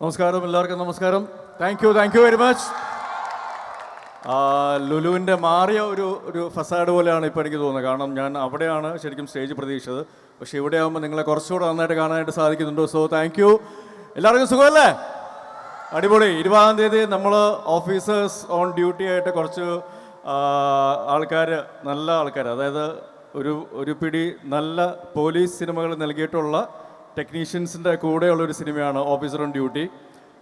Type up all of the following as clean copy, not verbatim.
നമസ്കാരം, എല്ലാവർക്കും നമസ്കാരം. Thank you very much. ലുലുവിൻ്റെ മാറിയ ഒരു ഫസാഡ് പോലെയാണ് ഇപ്പോൾ എനിക്ക് തോന്നുന്നത്. കാരണം ഞാൻ അവിടെയാണ് ശരിക്കും സ്റ്റേജ് പ്രതീക്ഷിച്ചത്. പക്ഷേ ഇവിടെ ആകുമ്പോൾ നിങ്ങളെ കുറച്ചുകൂടെ നന്നായിട്ട് കാണാനായിട്ട് സാധിക്കുന്നുണ്ട്. So thank U. എല്ലാവർക്കും സുഖമല്ലേ? അടിപൊളി. 20-ാം തീയതി നമ്മൾ ഓഫീസേഴ്സ് ഓൺ ഡ്യൂട്ടി ആയിട്ട് കുറച്ച് ആൾക്കാർ, നല്ല ആൾക്കാർ, അതായത് ഒരു പിടി നല്ല പോലീസ് സിനിമകൾ നൽകിയിട്ടുള്ള ടെക്നീഷ്യൻസിൻ്റെ കൂടെയുള്ളൊരു സിനിമയാണ് ഓഫീസർ ഓൺ ഡ്യൂട്ടി.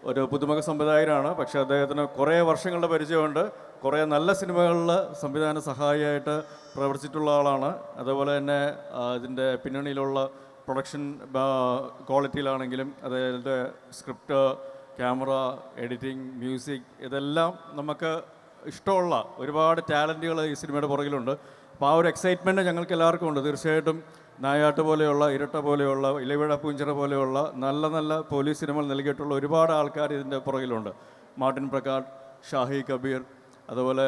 ഒരു പുതുമുഖ സംവിധായകനാണ്, പക്ഷേ അദ്ദേഹത്തിന് കുറേ വർഷങ്ങളുടെ പരിചയമുണ്ട്. കുറേ നല്ല സിനിമകളിൽ സംവിധാന സഹായിയായിട്ട് പ്രവർത്തിച്ചിട്ടുള്ള ആളാണ്. അതുപോലെ തന്നെ ഇതിൻ്റെ പിന്നണിയിലുള്ള പ്രൊഡക്ഷൻ ക്വാളിറ്റിയിലാണെങ്കിലും അതായത് സ്ക്രിപ്റ്റ്, ക്യാമറ, എഡിറ്റിംഗ്, മ്യൂസിക്, ഇതെല്ലാം നമുക്ക് ഇഷ്ടമുള്ള ഒരുപാട് ടാലൻറ്റുകൾ ഈ സിനിമയുടെ പുറകിലുണ്ട്. അപ്പോൾ ആ ഒരു എക്സൈറ്റ്മെൻറ്റ് ഞങ്ങൾക്ക് എല്ലാവർക്കും ഉണ്ട്. തീർച്ചയായിട്ടും നായാട്ട് പോലെയുള്ള, ഇരട്ട പോലെയുള്ള, ഇലവിഴ പൂഞ്ചിറ പോലെയുള്ള നല്ല നല്ല പോലീസ് സിനിമകൾ നൽകിയിട്ടുള്ള ഒരുപാട് ആൾക്കാർ ഇതിൻ്റെ പുറകിലുണ്ട്. മാർട്ടിൻ പ്രകാട്, ഷാഹി കബീർ, അതുപോലെ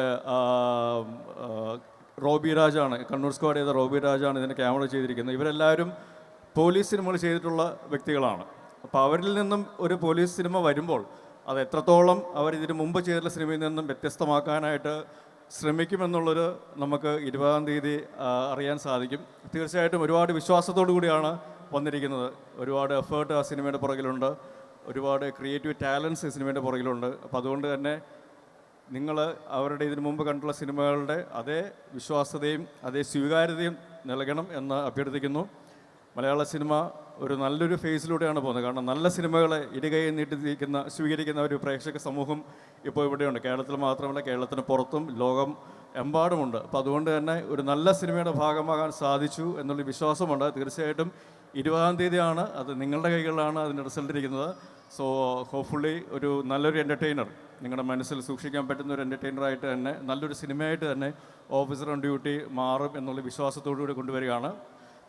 റോബി രാജാണ്, കണ്ണൂർ സ്ക്വാഡ് ചെയ്ത റോബി രാജാണ് ഇതിൻ്റെ ക്യാമറ ചെയ്തിരിക്കുന്നത്. ഇവരെല്ലാവരും പോലീസ് സിനിമകൾ ചെയ്തിട്ടുള്ള വ്യക്തികളാണ്. അപ്പോൾ അവരിൽ നിന്നും ഒരു പോലീസ് സിനിമ വരുമ്പോൾ അത് എത്രത്തോളം അവർ ഇതിന് മുമ്പ് ചെയ്തിട്ടുള്ള സിനിമയിൽ നിന്നും വ്യത്യസ്തമാക്കാനായിട്ട് ശ്രമിക്കുമെന്നുള്ളൊരു നമുക്ക് 20-ാം തീയതി അറിയാൻ സാധിക്കും. തീർച്ചയായിട്ടും ഒരുപാട് വിശ്വാസത്തോടു കൂടിയാണ് വന്നിരിക്കുന്നത്. ഒരുപാട് എഫേർട്ട് ആ സിനിമയുടെ പുറകിലുണ്ട്, ഒരുപാട് ക്രിയേറ്റീവ് ടാലൻസ് ഈ സിനിമയുടെ പുറകിലുണ്ട്. അപ്പോൾ അതുകൊണ്ട് തന്നെ നിങ്ങൾ അവരുടെ ഇതിനു മുമ്പ് കണ്ടുള്ള സിനിമകളുടെ അതേ വിശ്വാസ്യതയും അതേ സ്വീകാര്യതയും നൽകണം എന്ന് അഭ്യർത്ഥിക്കുന്നു. മലയാള സിനിമ ഒരു നല്ലൊരു ഫേസിലൂടെയാണ് പോകുന്നത്. കാരണം നല്ല സിനിമകളെ ഇരുകൈ നീട്ടി സ്വീകരിക്കുന്ന ഒരു പ്രേക്ഷക സമൂഹം ഇപ്പോൾ ഇവിടെയുണ്ട്. കേരളത്തിൽ മാത്രമല്ല, കേരളത്തിന് പുറത്തും ലോകം എമ്പാടുമുണ്ട്. അപ്പോൾ അതുകൊണ്ട് തന്നെ ഒരു നല്ല സിനിമയുടെ ഭാഗമാകാൻ സാധിച്ചു എന്നുള്ള വിശ്വാസമുണ്ട്. തീർച്ചയായിട്ടും 20-ാം തീയതിയാണ്, അത് നിങ്ങളുടെ കൈകളിലാണ് അതിൻ്റെ റിസൾട്ട് ഇരിക്കുന്നത്. സോ ഹോപ്പ്ഫുള്ളി ഒരു നല്ലൊരു എൻ്റർടൈനർ, നിങ്ങളുടെ മനസ്സിൽ സൂക്ഷിക്കാൻ പറ്റുന്ന ഒരു എൻ്റർടൈനറായിട്ട് തന്നെ, നല്ലൊരു സിനിമയായിട്ട് തന്നെ ഓഫീസർ ഓൺ ഡ്യൂട്ടി മാറും എന്നുള്ള വിശ്വാസത്തോടു കൂടി കൊണ്ടുവരികയാണ്.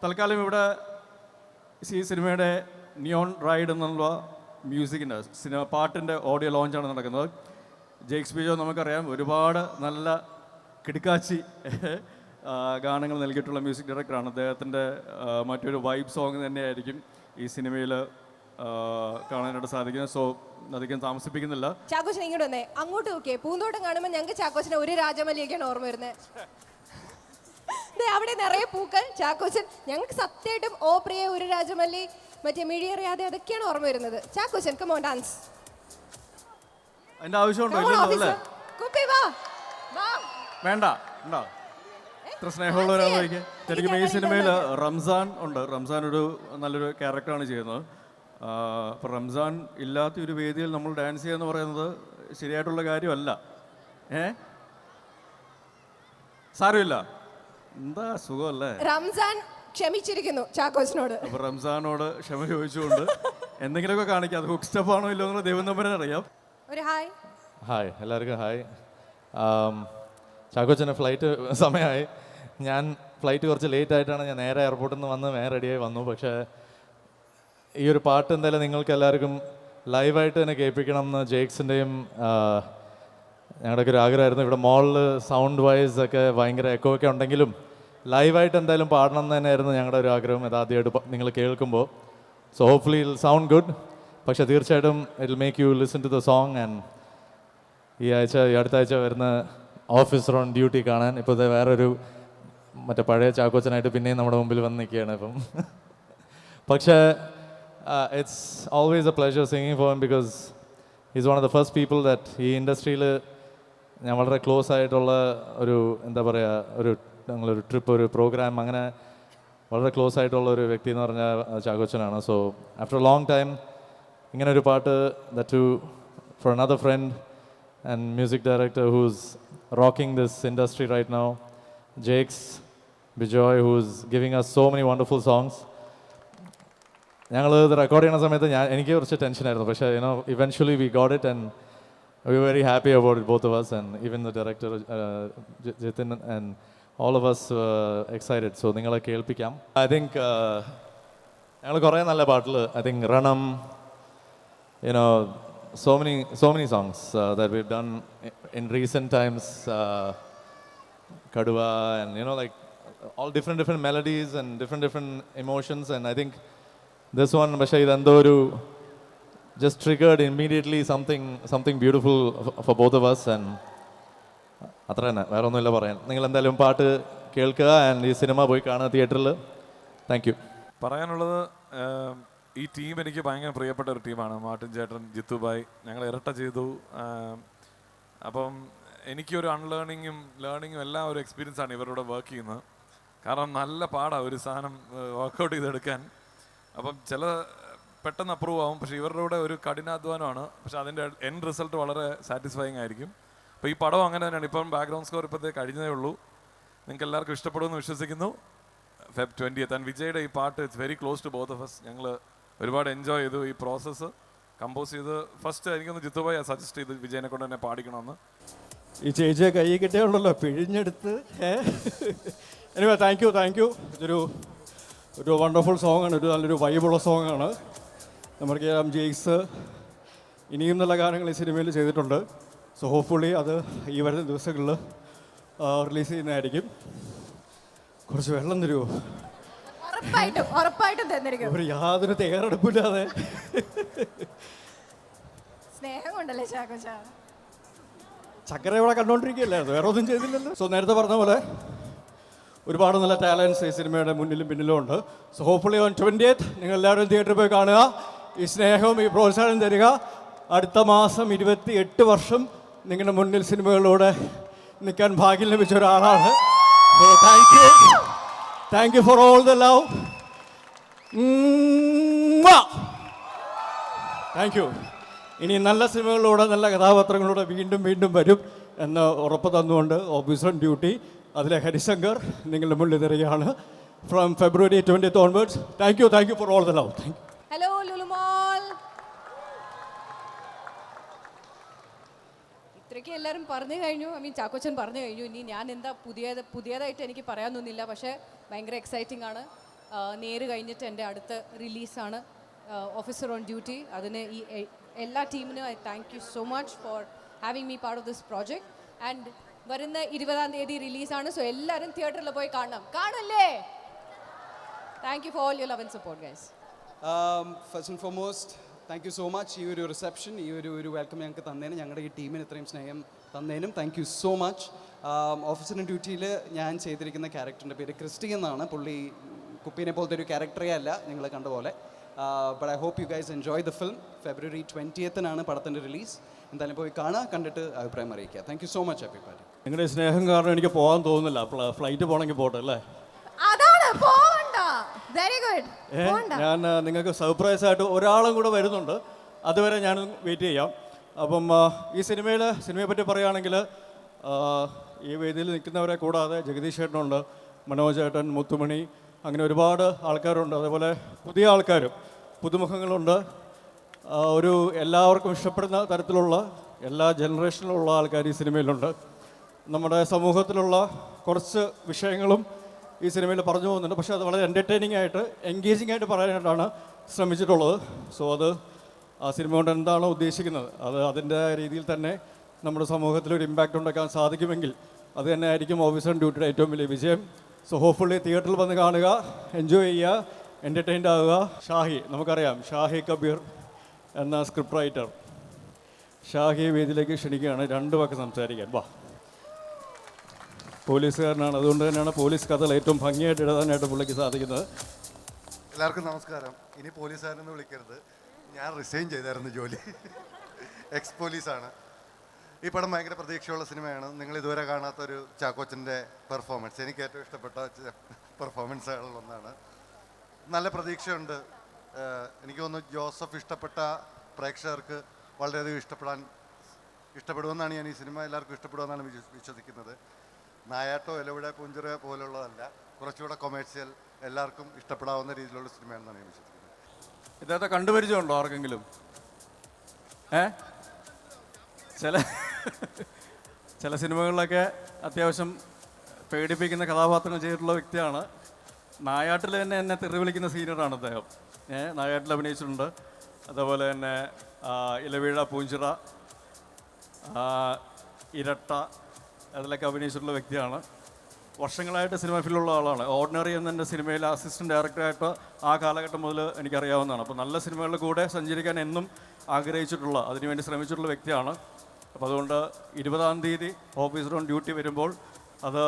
തൽക്കാലം ഇവിടെ ഈ സിനിമയുടെ നിയോൺ റൈഡ് എന്നുള്ള മ്യൂസിക്കിൻ്റെ പാട്ടിൻ്റെ ഓഡിയോ ലോഞ്ചാണ് നടക്കുന്നത്. ജെയ്ക്സ് ബിജോ നമുക്കറിയാം, ഒരുപാട് നല്ല കിടുക്കാച്ചി ഗാനങ്ങൾ നൽകിയിട്ടുള്ള മ്യൂസിക് ഡയറക്ടറാണ്. അദ്ദേഹത്തിൻ്റെ മറ്റൊരു വൈബ് സോങ് തന്നെയായിരിക്കും ഈ സിനിമയിൽ കാണാനായിട്ട് സാധിക്കുന്നത്. സോ അധികം താമസിപ്പിക്കുന്നില്ല. ചാക്കോച്ചൻ ഇങ്ങോട്ട് വന്നേ, അങ്ങോട്ട് നോക്കിയേ. പൂന്തോട്ടം കാണുമ്പോൾ ഞങ്ങൾക്ക് ചാക്കോച്ചനെ ഒരു രാജമല്ലിയൊക്കെയാണ് ഓർമ്മ വരുന്നത്. അവിടെ നിറയെ പൂക്കൾ. ചാക്കോച്ചൻ ഞങ്ങൾക്ക് സത്യമായിട്ടും ഓ പ്രിയ ഒരു രാജമല്ലി, മറ്റേ മിഴിയറിയാതെ, അതൊക്കെയാണ് ഓർമ്മ വരുന്നത്. Chackochan come on dance. അതിന്റെ ആവശ്യമുണ്ടോ? വേണ്ട, ഉണ്ടോ? ഇത്ര സ്നേഹമുള്ള ഒരാളായിരിക്കും. ശരിക്കും ഈ സിനിമയിൽ റംസാൻ ഉണ്ട്. റംസാൻ ഒരു നല്ലൊരു ക്യാരക്ടറാണ് ചെയ്യുന്നത്. അപ്പോൾ റംസാൻ ഇല്ലാത്ത ഒരു വേദിയിൽ നമ്മൾ ഡാൻസ് ചെയ്യുക എന്ന് പറയുന്നത് ശരിയായിട്ടുള്ള കാര്യമല്ല. സാരമില്ല, എന്താ സുഖമല്ലേ. റംസാൻ ക്ഷമിച്ചിരിക്കുന്നു ചാക്കോച്ചനോട്. അപ്പൊ റംസാനോട് ക്ഷമ ചോദിച്ചുകൊണ്ട് എന്തെങ്കിലുമൊക്കെ കാണിക്കാം. അത് ഹുക്ക് സ്റ്റെപ്പ് ആണോ ഇല്ലോ എന്നുള്ള ദൈവം തമ്പുരാൻ അറിയാം. ഒരു ഹായ്. ഹായ് എല്ലാവർക്കും ഹായ്. ചാക്കോച്ചന് ഫ്ലൈറ്റ് സമയമായി. ഞാൻ ഫ്ലൈറ്റ് കുറച്ച് ലേറ്റ് ആയിട്ടാണ്, ഞാൻ നേരെ എയർപോർട്ടിൽ നിന്ന് വന്ന് റെഡിയായി വന്നു. പക്ഷേ ഈ ഒരു പാട്ട് എന്തായാലും നിങ്ങൾക്ക് എല്ലാവർക്കും ലൈവായിട്ട് തന്നെ കേൾപ്പിക്കണം എന്ന് ജെയ്ക്സിൻ്റെയും ഞങ്ങളുടെയൊക്കെ ഒരു ആഗ്രഹമായിരുന്നു. ഇവിടെ മോളിൽ സൗണ്ട് വൈസ് ഒക്കെ ഭയങ്കര എക്കോ ഒക്കെ ഉണ്ടെങ്കിലും ലൈവായിട്ട് എന്തായാലും പാടണം എന്ന് തന്നെയായിരുന്നു ഞങ്ങളുടെ ഒരു ആഗ്രഹം. ഇത് ആദ്യമായിട്ട് നിങ്ങൾ കേൾക്കുമ്പോൾ. So hopefully it'll sound good. പക്ഷേ തീർച്ചയായിട്ടും it make you listen to the song. And ഈ അടുത്ത ആഴ്ച വരുന്ന ഓഫീസർ ഓൺ ഡ്യൂട്ടി കാണാൻ ഇപ്പോൾ വേറൊരു മറ്റേ പഴയ ചാക്കോച്ചനായിട്ട് പിന്നെയും നമ്മുടെ മുമ്പിൽ വന്ന് നിൽക്കുകയാണ് ഇപ്പം. പക്ഷേ it's always A pleasure singing for him because is one of the first people that ഈ ഇൻഡസ്ട്രിയിൽ ഞാൻ വളരെ ക്ലോസ് ആയിട്ടുള്ള ഒരു എന്താ പറയുക, ഞങ്ങളൊരു ട്രിപ്പ്, ഒരു പ്രോഗ്രാം, അങ്ങനെ വളരെ ക്ലോസ് ആയിട്ടുള്ള ഒരു വ്യക്തി എന്ന് പറഞ്ഞാൽ ചാക്കോച്ചനാണ്. So after a long time ഇങ്ങനെ ഒരു പാട്ട് that too for another friend and music director who's rocking this industry right now, Jakes Bejoy, who's giving us so many wonderful songs. ഞങ്ങൾ ഇത് റെക്കോർഡ് ചെയ്യുന്ന സമയത്ത് എനിക്ക് കുറച്ച് ടെൻഷനായിരുന്നു. പക്ഷേ eventually we got it and we were very happy about it, both of us, and even the director Jitin and all of us excited. So ningala kelpikam. I think ഞങ്ങൾ കുറേ നല്ല പാട്ടിൽ, I think Ranam, so many songs that we've done in recent times, Kaduva, and like all different melodies and different emotions. And I think this one, പക്ഷേ ഇതെന്തോ ഒരു just triggered immediately something beautiful for both of us, and അത്ര തന്നെ, വേറെ ഒന്നുമില്ല പറയാൻ. നിങ്ങൾ എന്തായാലും പാട്ട് കേൾക്കുക ആൻഡ് ഈ സിനിമ പോയി കാണുക തിയേറ്ററിൽ. Thank you. പറയാനുള്ളത്, ഈ ടീം എനിക്ക് ഭയങ്കര പ്രിയപ്പെട്ട ഒരു ടീമാണ്. മാർട്ടിൻ ചേട്ടൻ, ജിത്തു ഭായ്, ഞങ്ങൾ ഇരട്ട ചെയ്തു. അപ്പം എനിക്കൊരു അൺലേണിങ്ങും ലേണിങ്ങും എല്ലാം ഒരു എക്സ്പീരിയൻസ് ആണ് ഇവരോട് വർക്ക് ചെയ്യുന്നത്. കാരണം നല്ല പാടാണ് ഒരു സാധനം വർക്കൗട്ട് ചെയ്തെടുക്കാൻ. അപ്പം ചില പെട്ടെന്ന് അപ്രൂവ് ആവും, പക്ഷേ ഇവരുടെ കൂടെ ഒരു കഠിനാധ്വാനമാണ്. പക്ഷെ അതിൻ്റെ എൻഡ് റിസൾട്ട് വളരെ സാറ്റിസ്ഫൈങ് ആയിരിക്കും. അപ്പോൾ ഈ പടം അങ്ങനെ തന്നെയാണ്. ഇപ്പം ബാക്ക്ഗ്രൗണ്ട് സ്കോർ ഇപ്പോഴത്തെ കഴിഞ്ഞതേ ഉള്ളൂ. നിങ്ങൾക്ക് എല്ലാവർക്കും ഇഷ്ടപ്പെടുമെന്ന് വിശ്വസിക്കുന്നു. Feb 20th ആൻഡ് വിജയുടെ ഈ പാട്ട് it's very close to both of us. ഞങ്ങൾ ഒരുപാട് എൻജോയ് ചെയ്തു ഈ പ്രോസസ്സ്. കമ്പോസ് ചെയ്ത് ഫസ്റ്റ് എനിക്കൊന്ന് ജിത്തുഭായി സജസ്റ്റ് ചെയ്ത് വിജയനെ കൊണ്ട് തന്നെ പാടിക്കണമെന്ന്. ഈ ചേച്ചിയെ കൈ കിട്ടിയുള്ളല്ലോ പിഴിഞ്ഞെടുത്ത്. Anyway thank you. ഒരു വണ്ടർഫുൾ സോങ്ങാണ്, ഒരു നല്ലൊരു വൈബുള്ള സോങ്ങാണ്. നമുക്കറിയാം ജെയ്ക്സ് ഇനിയും നല്ല ഗാനങ്ങൾ ഈ സിനിമയിൽ ചെയ്തിട്ടുണ്ട്. സോ ഹോപ്പ്ഫുള്ളി അത് ഈ വരുന്ന ദിവസങ്ങളിൽ റിലീസ് ചെയ്യുന്നതായിരിക്കും. കുറച്ച് വെള്ളം തരുമോ? ഉറപ്പായിട്ടും തന്നിരിക്കും. ഒരു യാതൊരു തയ്യാറെടുപ്പില്ലാതെ സ്നേഹം കൊണ്ടല്ലേ ചാക്കോച്ച. ചക്കര ഇവിടെ കണ്ടുകൊണ്ടിരിക്കുകയല്ലായിരുന്നു, വേറെ ഒന്നും ചെയ്തില്ലല്ലോ. സോ നേരത്തെ പറഞ്ഞ പോലെ ഒരുപാട് നല്ല ടാലൻസ് ഈ സിനിമയുടെ മുന്നിലും പിന്നിലും ഉണ്ട്. സോ ഹോപ്പ്ഫുള്ളി ഓൺ 20th നിങ്ങൾ എല്ലാവരും തിയേറ്ററിൽ പോയി കാണുക, ഈ സ്നേഹവും ഈ പ്രോത്സാഹനം തരിക. അടുത്ത മാസം 28 വർഷം നിങ്ങളുടെ മുന്നിൽ സിനിമകളിലൂടെ നിൽക്കാൻ ഭാഗ്യം ലഭിച്ച ഒരാളാണ്. So thank you for all the love. Thank you. ഇനി നല്ല സിനിമകളിലൂടെ നല്ല കഥാപാത്രങ്ങളിലൂടെ വീണ്ടും വരും എന്ന് ഉറപ്പ് തന്നുകൊണ്ട് ഓഫീസർ ഡ്യൂട്ടി അതിലെ ഹരിശങ്കർ നിങ്ങളുടെ മുന്നിൽ തരികയാണ്. From February 20th onwards. Thank you for all the love. Thank you. Hello Lulu Mall. ഇത്രയ്ക്ക് എല്ലാവരും പറഞ്ഞു കഴിഞ്ഞു. ചാക്കോച്ചൻ പറഞ്ഞു കഴിഞ്ഞു. ഇനി ഞാൻ എന്താ പുതിയതായിട്ട് എനിക്ക് പറയാനൊന്നുമില്ല. പക്ഷേ ഭയങ്കര എക്സൈറ്റിംഗ് ആണ്. നേര് കഴിഞ്ഞിട്ട് എൻ്റെ അടുത്ത റിലീസാണ് ഓഫീസർ ഓൺ ഡ്യൂട്ടി. അതിന് ഈ എല്ലാ ടീമിനും I thank you so much for having me part of this project. And വരുന്ന 20ാം തീയതി റിലീസാണ്. സോ എല്ലാവരും തിയേറ്ററിൽ പോയി കാണല്ലേ? Thank you for all your love and support guys. First and foremost thank you so much. ഈ ഒരു റിസപ്ഷൻ, ഈ ഒരു വെൽക്കം ഞങ്ങൾക്ക് തന്നതിനും ഞങ്ങളുടെ ഈ ടീമിന് ഇത്രയും സ്നേഹം തന്നതിനും thank you so much. Officer on ഡ്യൂട്ടിയിൽ ഞാൻ ചെയ്തിരിക്കുന്ന ക്യാരക്ടറിൻ്റെ പേര് ക്രിസ്റ്റി എന്നാണ്. പുള്ളി കുപ്പീനെ പോലത്തെ ഒരു ക്യാരക്ടറേ അല്ല നിങ്ങൾ കണ്ട പോലെ. But I hope you guys enjoy the film. February 20th പടത്തിൻ്റെ റിലീസ്. എന്തായാലും പോയി കാണുക, കണ്ടിട്ട് അഭിപ്രായം അറിയിക്കുക. Thank you so much everybody. നിങ്ങളുടെ സ്നേഹം കാരണം എനിക്ക് പോകാൻ തോന്നുന്നില്ല. ഫ്ലൈറ്റ് പോകണമെങ്കിൽ പോട്ടെ അല്ലേ? ഞാൻ നിങ്ങൾക്ക് സർപ്രൈസ് ആയിട്ട് ഒരാളും കൂടെ വരുന്നുണ്ട്. അതുവരെ ഞാൻ വെയിറ്റ് ചെയ്യാം. അപ്പം ഈ സിനിമയെ പറ്റി പറയുകയാണെങ്കിൽ ഈ വേദിയിൽ നിൽക്കുന്നവരെ കൂടാതെ ജഗദീഷ് ചേട്ടനുണ്ട്, മനോജ് ചേട്ടൻ, മുത്തുമണി, അങ്ങനെ ഒരുപാട് ആൾക്കാരുണ്ട്. അതേപോലെ പുതിയ ആൾക്കാരും പുതുമുഖങ്ങളുണ്ട്. ഒരു എല്ലാവർക്കും ഇഷ്ടപ്പെടുന്ന തരത്തിലുള്ള എല്ലാ ജനറേഷനിലുള്ള ആൾക്കാർ ഈ സിനിമയിലുണ്ട്. നമ്മുടെ സമൂഹത്തിലുള്ള കുറച്ച് വിഷയങ്ങളും ഈ സിനിമയിൽ പറഞ്ഞു പോകുന്നുണ്ട്. പക്ഷേ അത് വളരെ എൻ്റർടൈനിങ് ആയിട്ട് എൻഗേജിങ് ആയിട്ട് പറയാനായിട്ടാണ് ശ്രമിച്ചിട്ടുള്ളത്. സോ അത് ആ സിനിമ കൊണ്ട് എന്താണോ ഉദ്ദേശിക്കുന്നത് അത് അതിൻ്റെ രീതിയിൽ തന്നെ നമ്മുടെ സമൂഹത്തിൽ ഒരു ഇമ്പാക്റ്റ് ഉണ്ടാക്കാൻ സാധിക്കുമെങ്കിൽ അത് തന്നെ ആയിരിക്കും ഓഫീസർ ഡ്യൂട്ടിയുടെ ഏറ്റവും വലിയ വിജയം. സോ ഹോപ്പ്ഫുള്ളി തിയേറ്ററിൽ വന്ന് കാണുക, എൻജോയ് ചെയ്യുക, എൻ്റർടൈൻഡ് ആവുക. ഷാഹി, നമുക്കറിയാം ഷാഹി കബീർ എന്ന സ്ക്രിപ്റ്റ് റൈറ്റർ. ഷാഹി വേദിയിലേക്ക് ക്ഷണിക്കുകയാണ് 2 വാക്ക് സംസാരിക്കാൻ. വാ. പോലീസുകാരനാണ്, അതുകൊണ്ട് തന്നെയാണ് പോലീസ് കഥകൾ ഏറ്റവും ഭംഗിയായിട്ട് എഴുതാനായിട്ട് പുള്ളിക്ക് സാധിക്കുന്നത്. എല്ലാവർക്കും നമസ്കാരം. ഇനി പോലീസുകാരെന്ന് വിളിക്കരുത്, ഞാൻ റിസൈൻ ചെയ്തായിരുന്നു ജോലി. എക്സ് പോലീസാണ്. ഈ പടം ഭയങ്കര പ്രതീക്ഷയുള്ള സിനിമയാണ്. നിങ്ങൾ ഇതുവരെ കാണാത്തൊരു ചാക്കോച്ചൻ്റെ പെർഫോമൻസ് എനിക്ക് ഏറ്റവും ഇഷ്ടപ്പെട്ട പെർഫോമൻസുകളിലൊന്നാണ്. നല്ല പ്രതീക്ഷയുണ്ട്. എനിക്ക് തോന്നുന്നു ജോസഫ് ഇഷ്ടപ്പെട്ട പ്രേക്ഷകർക്ക് വളരെയധികം ഇഷ്ടപ്പെടുമെന്നാണ് ഞാൻ ഈ സിനിമ എല്ലാവർക്കും ഇഷ്ടപ്പെടുമെന്നാണ് വിശ്വസിക്കുന്നത്. നായാട്ടോ ഇലവിടെ പുഞ്ചിറ പോലുള്ളതല്ല, കുറച്ചുകൂടെ കൊമേഴ്സ്യൽ, എല്ലാവർക്കും ഇഷ്ടപ്പെടാവുന്ന രീതിയിലുള്ള സിനിമയാണെന്നാണ് ഞാൻ വിശ്വസിക്കുന്നത്. ഇദ്ദേഹത്തെ കണ്ടുപരിചയമുണ്ടോ ആർക്കെങ്കിലും? ചില സിനിമകളിലൊക്കെ അത്യാവശ്യം പേടിപ്പിക്കുന്ന കഥാപാത്രങ്ങൾ ചെയ്തിട്ടുള്ള വ്യക്തിയാണ്. നായാട്ടിൽ തന്നെ എന്നെ തെറി വിളിക്കുന്ന സീനിയറാണ് അദ്ദേഹം. നായാട്ടിൽ അഭിനയിച്ചിട്ടുണ്ട്. അതുപോലെ തന്നെ ഇലവീഴ, പൂഞ്ചിറ, ഇരട്ട, അതിലൊക്കെ അഭിനയിച്ചിട്ടുള്ള വ്യക്തിയാണ്. വർഷങ്ങളായിട്ട് സിനിമ ഫീൽഡിലുള്ള ആളാണ്. ഓർഡിനറി എന്നെ സിനിമയിൽ അസിസ്റ്റൻറ്റ് ഡയറക്ടറായിട്ട് ആ കാലഘട്ടം മുതൽ എനിക്കറിയാവുന്നതാണ്. അപ്പോൾ നല്ല സിനിമകളുടെ കൂടെ സഞ്ചരിക്കാൻ എന്നും ആഗ്രഹിച്ചിട്ടുള്ള അതിനുവേണ്ടി ശ്രമിച്ചിട്ടുള്ള വ്യക്തിയാണ്. അപ്പോൾ അതുകൊണ്ട് 20-ാം തീയതി ഓഫീസർ ഓൺ ഡ്യൂട്ടി വരുമ്പോൾ അത്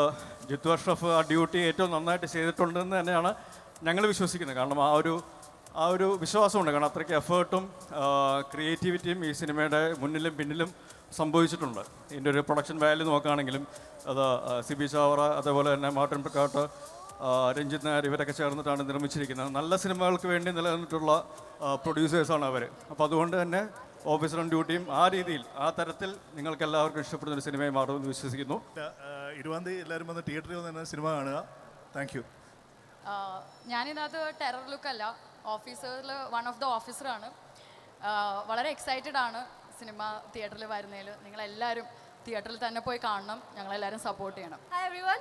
ജിത്തു അഷ്റഫ് ആ ഡ്യൂട്ടി ഏറ്റവും നന്നായിട്ട് ചെയ്തിട്ടുണ്ടെന്ന് തന്നെയാണ് ഞങ്ങൾ വിശ്വസിക്കുന്നത്. കാരണം ആ ഒരു വിശ്വാസമുണ്ട്. കാരണം അത്രയ്ക്ക് എഫേർട്ടും ക്രിയേറ്റിവിറ്റിയും ഈ സിനിമയുടെ മുന്നിലും പിന്നിലും സംഭവിച്ചിട്ടുണ്ട്. ഇതിൻ്റെ ഒരു പ്രൊഡക്ഷൻ വാല്യൂ നോക്കുകയാണെങ്കിലും അത് സിബി ചാവറ, അതേപോലെ തന്നെ മാർട്ടിൻ പ്രക്കാട്ട്, രഞ്ജിത്ത് നായർ ഇവരൊക്കെ ചേർന്നിട്ടാണ് നിർമ്മിച്ചിരിക്കുന്നത്. നല്ല സിനിമകൾക്ക് വേണ്ടി നിലനിന്നിട്ടുള്ള പ്രൊഡ്യൂസേഴ്സാണ് അവർ. അപ്പോൾ അതുകൊണ്ട് തന്നെ ഓഫീസർ ഓൺ ഡ്യൂട്ടിയും ആ രീതിയിൽ ആ തരത്തിൽ നിങ്ങൾക്ക് എല്ലാവർക്കും ഇഷ്ടപ്പെടുന്ന ഒരു സിനിമയായി മാറുമെന്ന് വിശ്വസിക്കുന്നു. 20-ാം തീയതി എല്ലാവരും വന്ന് തിയേറ്ററിൽ വന്ന് തന്നെ സിനിമ കാണുക. Thank you. ഞാനിതിനകത്ത് ടെറർ ലുക്കല്ല, ഓഫീസറിൽ വൺ ഓഫ് ദ ഓഫീസറാണ്. വളരെ എക്സൈറ്റഡ് ആണ് സിനിമ തിയേറ്ററിൽ വരുന്നതിൽ. നിങ്ങളെല്ലാവരും തിയേറ്ററിൽ തന്നെ പോയി കാണണം, ഞങ്ങളെല്ലാവരും സപ്പോർട്ട് ചെയ്യണം. ഹായ് എവ്രി വൺ,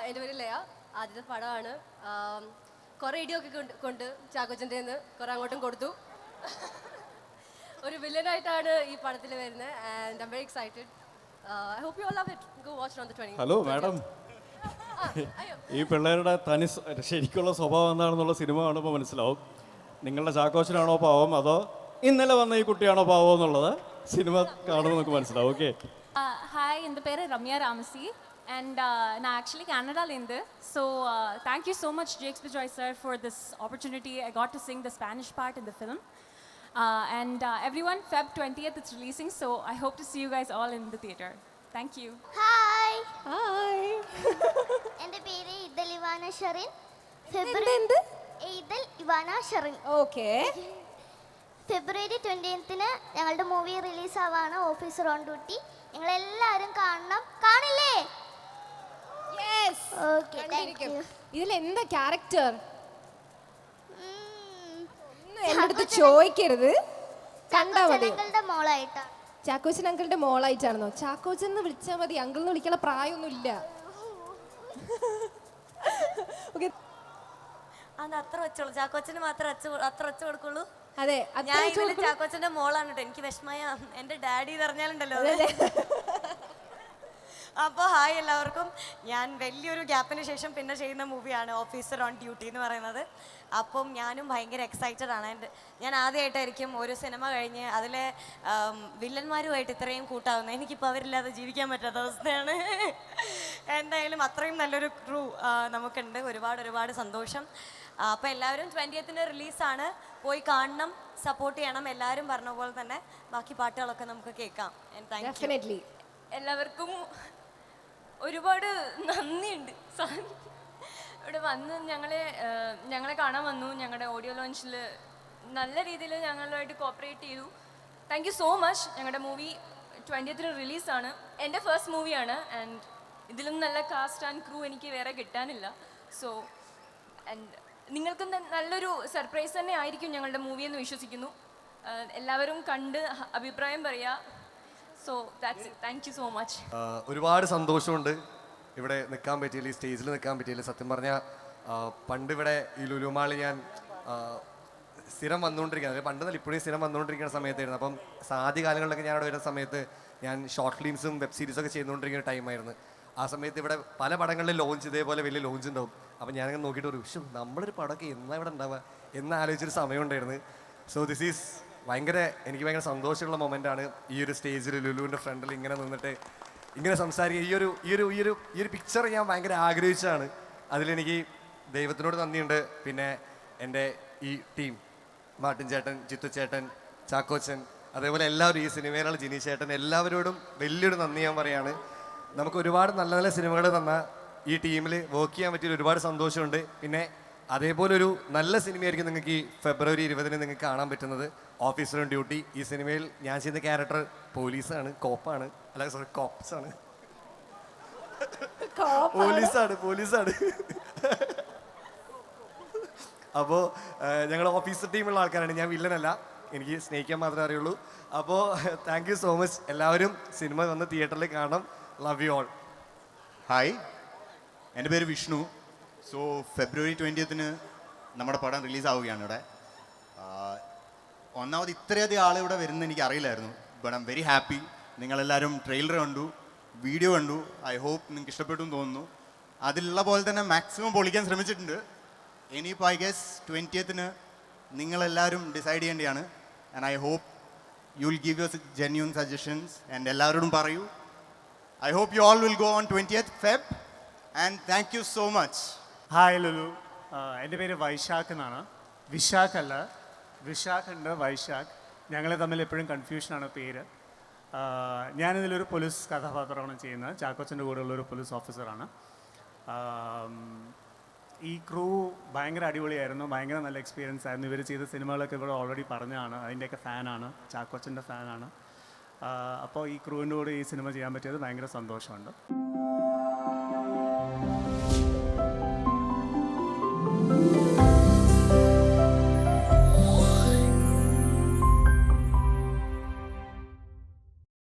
എൻ്റെ പേര് ലയ. ആദ്യത്തെ പടമാണ്. കുറേ ഇടിയൊക്കെ കൊണ്ട് ചാക്കോച്ചൻ്റെ നിന്ന് കുറേ അങ്ങോട്ടും കൊടുത്തു. ഒരു വില്ലനായിട്ടാണ് ഈ പടത്തിൽ വരുന്നത്. And I am very excited. I hope you all love it. Go watch on the 20th. Hello madam, ഈ പിള്ളേരുടെ തനി ശരിക്കുള്ള സ്വഭാവം എന്താണെന്നുള്ള സിനിമ കാണുമ്പോൾ മനസ്സിലാവും. നിങ്ങളുടെ ചാക്കോച്ചനാണോ പാവം അതോ ഇന്നലെ വന്ന ഈ കുട്ടിയാണോ പാവം എന്നുള്ളത് സിനിമ കാണുമ്പോൾ നമുക്ക് മനസ്സിലാവും. ഓക്കെ. ഹായ്, എൻ്റെ പേര് രമ്യ രാമസി ആൻഡ് ഞാൻ ആക്ച്വലി കാനഡയിലേന്ത്. So thank you so much Jakes Bejoy sir for this opportunity. I got to sing the Spanish part in the film. And everyone, Feb 20th it's releasing, so I hope to see you guys all in the theater. Thank you. Hi, hi. എൻ്റെ പേര് Eedal Ivana Sherin. Eedal Ivana Sherin. Okay. February 20th ഞങ്ങളുടെ movie release ആവാണ്, officer on duty. നിങ്ങളെല്ലാവരും കാണണം. കാണില്ലേ? Yes. Okay, thank you. ഇതിൽ എന്താ character? എൻ്റെ അടുത്ത് ചോദിക്കരുത്, കണ്ടാ മതി. ഞങ്ങളുടെ മോളായിട്ടാണ്. ചാക്കോച്ചൻ അങ്കിളുടെ മോളായിട്ടാണെന്നോ? ചാക്കോച്ചൻ എന്ന് വിളിച്ചാൽ മതി, അങ്കിൾ എന്ന് വിളിക്കാനുള്ള പ്രായമൊന്നുമില്ല. ഓക്കെ. അത് അത്ര വെച്ചോളൂ, ചാക്കോച്ചന് മാത്രം അത്ര വെച്ച് കൊടുക്കുള്ളൂ. അതെ, ഞാൻ ഇതിൽ ചാക്കോച്ചന്റെ മോളാണ് കേട്ടോ. എനിക്ക് വിഷമമായ എൻ്റെ ഡാഡി പറഞ്ഞാലുണ്ടല്ലോ. അപ്പോൾ ഹായ് എല്ലാവർക്കും. ഞാൻ വലിയൊരു ഗ്യാപ്പിന് ശേഷം പിന്നെ ചെയ്യുന്ന മൂവിയാണ് ഓഫീസർ ഓൺ ഡ്യൂട്ടി എന്ന് പറയുന്നത്. അപ്പം ഞാനും ഭയങ്കര എക്സൈറ്റഡ് ആണ്. ഞാൻ ആദ്യമായിട്ടായിരിക്കും ഒരു സിനിമ കഴിഞ്ഞ് അതിലെ വില്ലന്മാരുമായിട്ട് ഇത്രയും കൂട്ടാവുന്നത്. എനിക്കിപ്പോൾ അവരില്ലാതെ ജീവിക്കാൻ പറ്റാത്ത അവസ്ഥയാണ്. എന്തായാലും അത്രയും നല്ലൊരു ക്രൂ നമുക്കുണ്ട്. ഒരുപാട് സന്തോഷം. അപ്പോൾ എല്ലാവരും 20th റിലീസാണ്, പോയി കാണണം, സപ്പോർട്ട് ചെയ്യണം. എല്ലാവരും പറഞ്ഞ പോലെ തന്നെ ബാക്കി പാട്ടുകളൊക്കെ നമുക്ക് കേൾക്കാം. ഡെഫിനറ്റ്ലി. എല്ലാവർക്കും ഒരുപാട് നന്ദിയുണ്ട്. ഇവിടെ വന്ന് ഞങ്ങളെ കാണാൻ വന്നു. ഞങ്ങളുടെ ഓഡിയോ ലോഞ്ചിൽ നല്ല രീതിയിൽ ഞങ്ങളുമായിട്ട് കോപ്പറേറ്റ് ചെയ്തു. Thank you so much. ഞങ്ങളുടെ മൂവി 20th റിലീസാണ്. എൻ്റെ ഫസ്റ്റ് മൂവിയാണ്. ആൻഡ് ഇതിലും നല്ല കാസ്റ്റ് ആൻഡ് ക്രൂ എനിക്ക് വേറെ കിട്ടാനില്ല. സോ ആൻഡ് നിങ്ങൾക്കും നല്ലൊരു സർപ്രൈസ് തന്നെ ആയിരിക്കും ഞങ്ങളുടെ മൂവി എന്ന് വിശ്വസിക്കുന്നു. എല്ലാവരും കണ്ട് അഭിപ്രായം പറയുക. So that's it. Thank you so much. ഒരുപാട് സന്തോഷമുണ്ട് ഇവിടെ നിൽക്കാൻ പറ്റിയില്ല, ഈ സ്റ്റേജിൽ നിൽക്കാൻ പറ്റിയില്ല. സത്യം പറഞ്ഞാൽ പണ്ട് ഇവിടെ ഈ ലുലുമാളി ഞാൻ സ്ഥിരം വന്നുകൊണ്ടിരിക്കുന്നത്, പണ്ട് നല്ല ഇപ്പോഴും സ്ഥിരം വന്നുകൊണ്ടിരിക്കുന്ന സമയത്തായിരുന്നു. അപ്പം ആദ്യ കാലങ്ങളിലൊക്കെ ഞാൻ അവിടെ വരുന്ന സമയത്ത് ഞാൻ ഷോർട്ട് ഫിലിംസും വെബ് സീരീസൊക്കെ ചെയ്തുകൊണ്ടിരിക്കുന്ന ടൈമായിരുന്നു. ആ സമയത്ത് ഇവിടെ പല പടങ്ങളിൽ ലോഞ്ച്, ഇതേപോലെ വലിയ ലോഞ്ച് ഉണ്ടാവും. അപ്പം ഞാനങ്ങനെ നോക്കിയിട്ട് ഒരു നമ്മളൊരു പടമൊക്കെ എന്നാ ഇവിടെ ഉണ്ടാവുക എന്നാലോചിച്ചൊരു സമയം ഉണ്ടായിരുന്നു. സോ ദിസ് ഈസ് എനിക്ക് ഭയങ്കര സന്തോഷമുള്ള മൊമെൻ്റാണ്. ഈ ഒരു സ്റ്റേജിൽ ലുലുവിൻ്റെ ഫ്രണ്ടിൽ ഇങ്ങനെ നിന്നിട്ട് ഇങ്ങനെ സംസാരിക്കുക. ഈ ഒരു പിക്ചർ ഞാൻ ഭയങ്കര ആഗ്രഹിച്ചാണ്. അതിലെനിക്ക് ദൈവത്തിനോട് നന്ദിയുണ്ട്. പിന്നെ എൻ്റെ ഈ ടീം, മാർട്ടിൻ ചേട്ടൻ, ജിത്തു ചേട്ടൻ, ചാക്കോച്ചൻ, അതേപോലെ എല്ലാവരും, ഈ സിനിമയിലുള്ള ജിനി ചേട്ടൻ, എല്ലാവരോടും വലിയൊരു നന്ദി ഞാൻ പറയാണ്. നമുക്ക് ഒരുപാട് നല്ല നല്ല സിനിമകൾ തന്ന ഈ ടീമിൽ വർക്ക് ചെയ്യാൻ പറ്റിയ ഒരുപാട് സന്തോഷമുണ്ട്. പിന്നെ അതേപോലെ ഒരു നല്ല സിനിമയായിരിക്കും നിങ്ങൾക്ക് ഈ ഫെബ്രുവരി 20 നിങ്ങൾക്ക് കാണാൻ പറ്റുന്നത്, ഓഫീസർ ഓൺ ഡ്യൂട്ടി. ഈ സിനിമയിൽ ഞാൻ ചെയ്യുന്ന ക്യാരക്ടർ പോലീസാണ്, കോപ്പാണ്. അല്ല സോറി, കോപ്സാണ്. പോലീസാണ്. അപ്പോൾ ഞങ്ങൾ ഓഫീസർ ടീമുള്ള ആൾക്കാരാണ്. ഞാൻ വില്ലനല്ല, എനിക്ക് സ്നേഹിക്കാൻ മാത്രമേ അറിയുള്ളൂ. അപ്പോൾ താങ്ക് യു സോ മച്ച്. എല്ലാവരും സിനിമ വന്ന് തിയേറ്ററിൽ കാണണം. Love you all. ഹായ്, എൻ്റെ പേര് വിഷ്ണു. സോ ഫെബ്രുവരി 20th നമ്മുടെ പടം റിലീസാവുകയാണ് ഇവിടെ. ഒന്നാമത് ഇത്രയധികം ആൾ ഇവിടെ വരുന്നത് എനിക്ക് അറിയില്ലായിരുന്നു. But I am very happy. നിങ്ങളെല്ലാവരും ട്രെയിലർ കണ്ടു, വീഡിയോ കണ്ടു. ഐ ഹോപ്പ് നിങ്ങൾക്ക് ഇഷ്ടപ്പെട്ടു എന്ന് തോന്നുന്നു. അതിലുള്ള പോലെ തന്നെ മാക്സിമം പൊളിക്കാൻ ശ്രമിച്ചിട്ടുണ്ട്. ഇനിയിപ്പോൾ ഐ ഗെസ് 20th നിങ്ങളെല്ലാവരും ഡിസൈഡ് ചെയ്യേണ്ടതാണ്. And I hope you will give your genuine suggestions and എല്ലാവരോടും പറയൂ. I hope you all will go on 20th Feb and thank you so much. Hi Lulu, എൻ്റെ പേര് വൈശാഖ് എന്നാണ്. വിശാഖ് അല്ല, വിശാഖ് ഉണ്ട്, വൈശാഖ്. ഞങ്ങൾ തമ്മിൽ എപ്പോഴും കൺഫ്യൂഷനാണ് പേര്. ഞാനിതിലൊരു പോലീസ് കഥാപാത്രമാണ് ചെയ്യുന്നത്. ചാക്കോച്ചൻ്റെ കൂടെയുള്ളൊരു പോലീസ് ഓഫീസറാണ്. ഈ ക്രൂ ഭയങ്കര അടിപൊളിയായിരുന്നു, ഭയങ്കര നല്ല എക്സ്പീരിയൻസ് ആയിരുന്നു. ഇവർ ചെയ്ത സിനിമകളൊക്കെ ഇവിടെ ഓൾറെഡി പറഞ്ഞതാണ്, അതിൻ്റെയൊക്കെ ഫാനാണ്, ചാക്കോച്ചൻ്റെ ഫാനാണ്. അപ്പോൾ ഈ ക്രൂവിൻ്റെ കൂടെ ഈ സിനിമ ചെയ്യാൻ പറ്റിയത് ഭയങ്കര സന്തോഷമുണ്ട്.